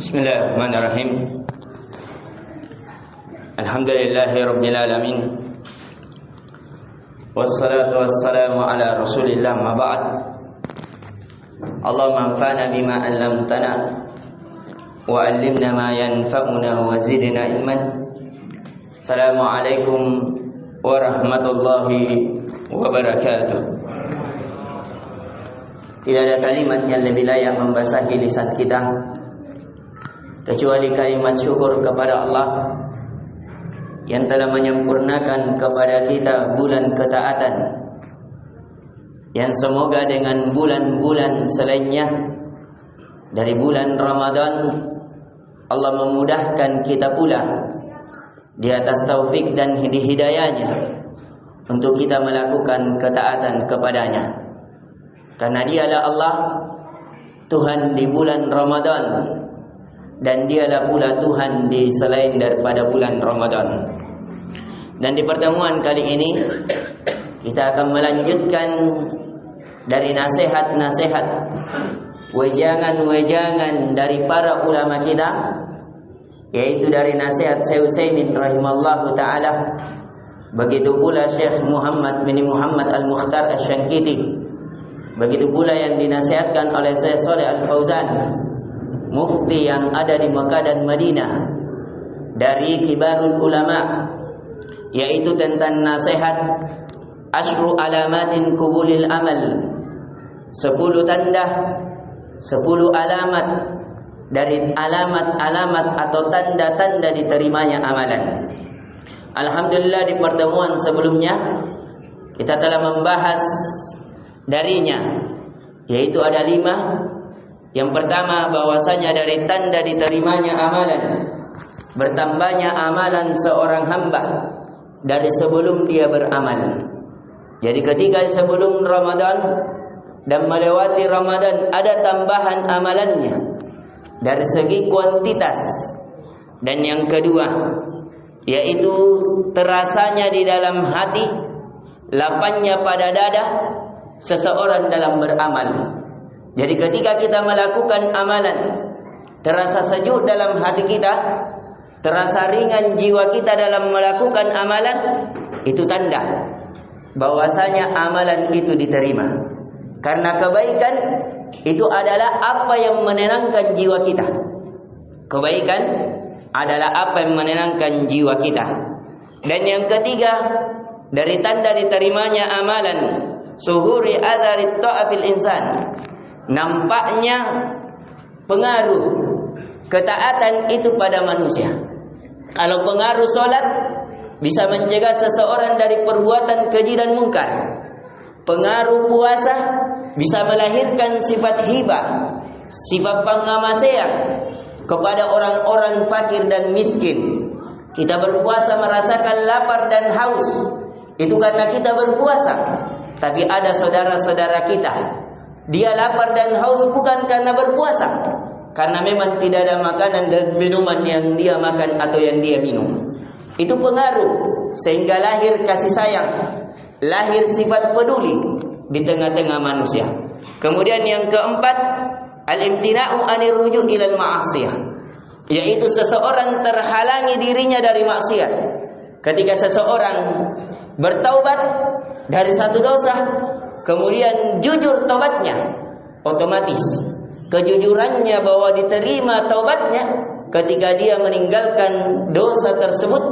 Bismillahirrahmanirrahim. Alhamdulillahirabbil alamin. Wassalatu wassalamu ala Rasulillah ma ba'd. Allahumma anfa'na bima 'allamtana wa 'allimna ma yanfa'una wa zidna ilman. Assalamualaikum warahmatullahi wabarakatuh. Tidak ada kalimat yang lebih layak membasahi lisan kita kecuali kalimat syukur kepada Allah yang telah menyempurnakan kepada kita bulan ketaatan, yang semoga dengan bulan-bulan selainnya dari bulan Ramadan Allah memudahkan kita pula di atas taufik dan hidayahnya untuk kita melakukan ketaatan kepadanya, karena dialah Allah Tuhan di bulan Ramadan dan dialah pula Tuhan di selain daripada bulan Ramadan. Dan di pertemuan kali ini kita akan melanjutkan dari nasihat-nasihat, wejangan-wejangan dari para ulama kita, yaitu dari nasihat Syekh Utsaimin rahimallahu taala, begitu pula Syekh Muhammad bin Muhammad Al-Mukhtar Asy-Syankiti, begitu pula yang dinasihatkan oleh Syekh Shalih Al-Fauzan, mufti yang ada di Mekah dan Madinah, dari kibarul ulama, yaitu tentang nasihat asyru alamatin qubulil amal, 10 tanda, 10 alamat dari alamat-alamat atau tanda-tanda diterimanya amalan. Alhamdulillah di pertemuan sebelumnya kita telah membahas darinya, yaitu ada 5. Yang pertama, bahwasanya dari tanda diterimanya amalan, bertambahnya amalan seorang hamba dari sebelum dia beramal. Jadi ketika sebelum Ramadan dan melewati Ramadan ada tambahan amalannya dari segi kuantitas. Dan yang kedua, yaitu terasanya di dalam hati, lapangnya pada dada seseorang dalam beramal. Jadi ketika kita melakukan amalan, terasa sejuk dalam hati kita, terasa ringan jiwa kita dalam melakukan amalan, itu tanda bahwasanya amalan itu diterima. Karena kebaikan itu adalah apa yang menenangkan jiwa kita. Kebaikan adalah apa yang menenangkan jiwa kita. Dan yang ketiga, dari tanda diterimanya amalan, suhuri adharit ta'afil insan, nampaknya pengaruh ketaatan itu pada manusia. Kalau pengaruh solat bisa mencegah seseorang dari perbuatan keji dan mungkar. Pengaruh puasa bisa melahirkan sifat hibah, sifat pengamasya kepada orang-orang fakir dan miskin. Kita berpuasa merasakan lapar dan haus, itu karena kita berpuasa. Tapi ada saudara-saudara kita, dia lapar dan haus bukan karena berpuasa, karena memang tidak ada makanan dan minuman yang dia makan atau yang dia minum. Itu pengaruh sehingga lahir kasih sayang, lahir sifat peduli di tengah-tengah manusia. Kemudian yang keempat, al-imtina'u 'anir ruju' ilal ma'asiyah, yaitu seseorang terhalangi dirinya dari maksiat. Ketika seseorang bertaubat dari satu dosa, kemudian jujur taubatnya, otomatis kejujurannya bahwa diterima taubatnya ketika dia meninggalkan dosa tersebut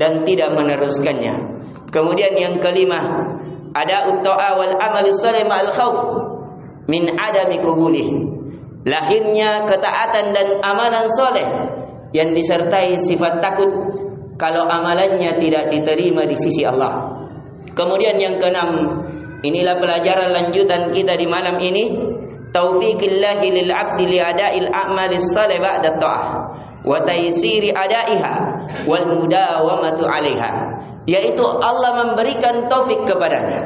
dan tidak meneruskannya. Kemudian yang kelima, ada ta'a wal amali shalih ma'al khauf min adami qubulih, lahirnya ketaatan dan amalan soleh yang disertai sifat takut kalau amalannya tidak diterima di sisi Allah. Kemudian yang keenam, inilah pelajaran lanjutan kita di malam ini, taufiqillahi lil 'abdi li ada'il a'malis shalih ba'da ta'ah wa taysiri ada'iha wal mudawamatu 'alaiha, yaitu Allah memberikan taufik kepadanya.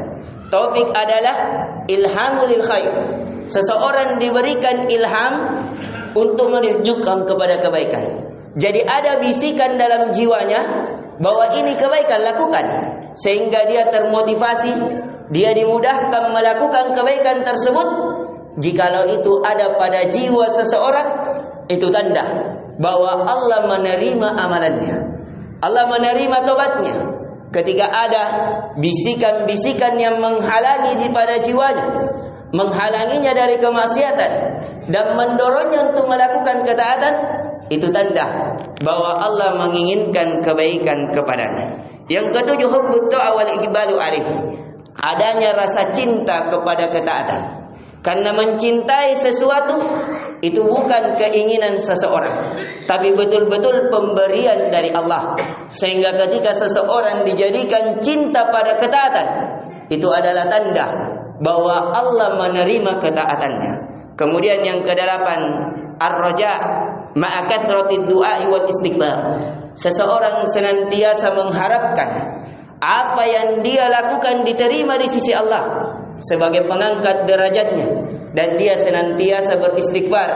Taufik adalah ilhamul khair. Seseorang diberikan ilham untuk menunjukkan kepada kebaikan. Jadi ada bisikan dalam jiwanya bahwa ini kebaikan, lakukan, sehingga dia termotivasi, dia dimudahkan melakukan kebaikan tersebut jikalau itu ada pada jiwa seseorang, itu tanda bahwa Allah menerima amalannya, Allah menerima tobatnya. Ketika ada bisikan-bisikan yang menghalangi pada jiwanya, menghalanginya dari kemaksiatan dan mendorongnya untuk melakukan ketaatan, itu tanda bahwa Allah menginginkan kebaikan kepadanya. Yang ketujuh, hubbut ta'a wal iqbalu alaihi, adanya rasa cinta kepada ketaatan. Karena mencintai sesuatu itu bukan keinginan seseorang, tapi betul-betul pemberian dari Allah. Sehingga ketika seseorang dijadikan cinta pada ketaatan, itu adalah tanda bahwa Allah menerima ketaatannya. Kemudian yang kedelapan, ar-raja ma'a katratid du'a wal istighfar. Seseorang senantiasa mengharapkan apa yang dia lakukan diterima di sisi Allah sebagai pengangkat derajatnya, dan dia senantiasa beristighfar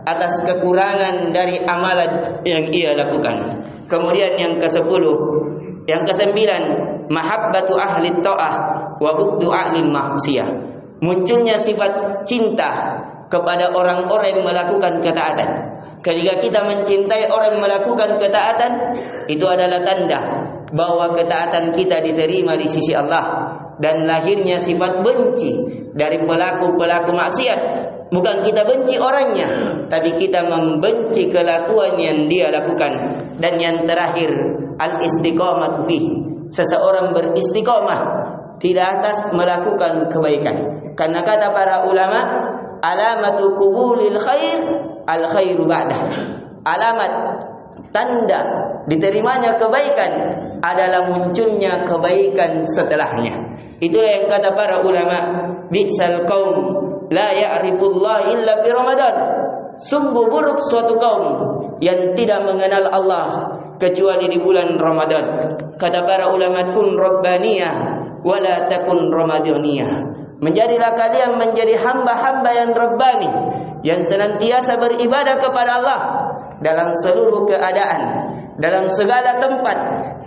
atas kekurangan dari amalan yang ia lakukan. Kemudian yang yang kesembilan, mahabbatu ahli ta'ah wa bughdu ahli ma'siyah. Munculnya sifat cinta kepada orang-orang yang melakukan ketaatan. Ketika kita mencintai orang yang melakukan ketaatan, itu adalah tanda bahwa ketaatan kita diterima di sisi Allah. Dan lahirnya sifat benci dari pelaku-pelaku maksiat. Bukan kita benci orangnya, tapi kita membenci kelakuan yang dia lakukan. Dan yang terakhir, al-istiqamatu fihi, seseorang beristiqamah di atas melakukan kebaikan. Karena kata para ulama, alamatu qubulil khair al khairu ba'dah. Alamat tanda diterimanya kebaikan adalah munculnya kebaikan setelahnya. Itulah yang kata para ulama, bi'sal qaum la ya'rifullah illa fi Ramadan. Sungguh buruk suatu kaum yang tidak mengenal Allah kecuali di bulan Ramadan. Kata para ulama, kun rabbaniyah wa la takun ramadaniyah. Menjadilah kalian menjadi hamba-hamba yang rabbani, yang senantiasa beribadah kepada Allah dalam seluruh keadaan, dalam segala tempat,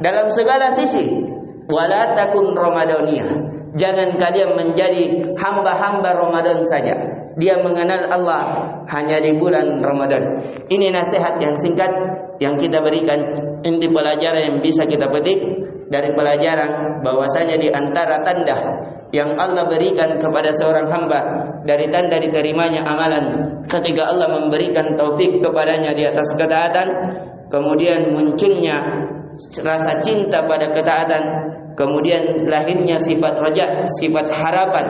dalam segala sisi. Wala takun ramadaniyah, jangan kalian menjadi hamba-hamba Ramadan saja. Dia mengenal Allah hanya di bulan Ramadan. Ini nasihat yang singkat yang kita berikan, inti pelajaran yang bisa kita petik dari pelajaran bahwasanya di antara tanda yang Allah berikan kepada seorang hamba dari tanda diterimanya amalan, ketika Allah memberikan taufik kepadanya di atas ketaatan, kemudian munculnya rasa cinta pada ketaatan, kemudian lahirnya sifat raja, sifat harapan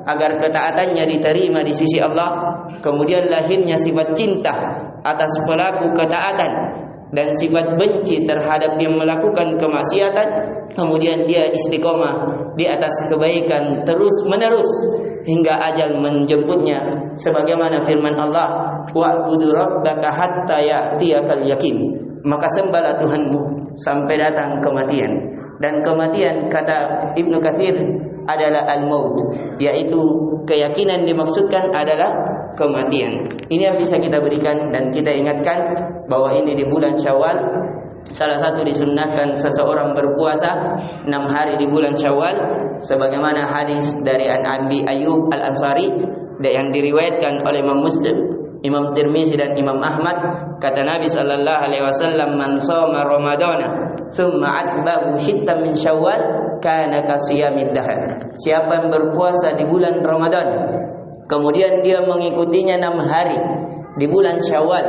agar ketaatannya diterima di sisi Allah, kemudian lahirnya sifat cinta atas pelaku ketaatan dan sifat benci terhadap yang melakukan kemaksiatan, kemudian dia istiqomah di atas kebaikan terus menerus hingga ajal menjemputnya, sebagaimana firman Allah, wa'budu rabbaka hatta ya'tiyakal yakin. Maka sembahlah Tuhanmu sampai datang kematian. Dan kematian, kata Ibnu Katsir, adalah al-maut, yaitu keyakinan dimaksudkan adalah kematian. Ini yang bisa kita berikan dan kita ingatkan bahwa ini di bulan Syawal. Salah satu disunnahkan seseorang berpuasa 6 hari di bulan Syawal, sebagaimana hadis dari Abi Ayyub Al-Ansari yang diriwayatkan oleh Imam Muslim, Imam Tirmizi dan Imam Ahmad. Kata Nabi sallallahu alaihi wasallam, man shoma ramadana thumma atba'ahu shittan min Syawal kana kasiyamid dahr. Siapa yang berpuasa di bulan Ramadan kemudian dia mengikutinya 6 hari di bulan Syawal,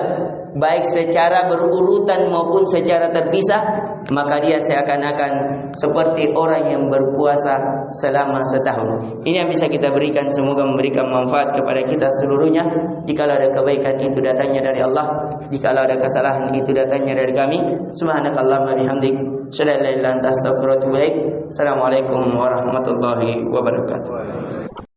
baik secara berurutan maupun secara terpisah, maka dia seakan-akan seperti orang yang berpuasa selama setahun. Ini yang bisa kita berikan, semoga memberikan manfaat kepada kita seluruhnya. Jikalau ada kebaikan itu datangnya dari Allah, jikalau ada kesalahan itu datangnya dari kami. Subhanakallahumma bihamdik, asyhadu an la ilaha illa anta, astaghfiruka wa atubu ilaik. Assalamualaikum warahmatullahi wabarakatuh.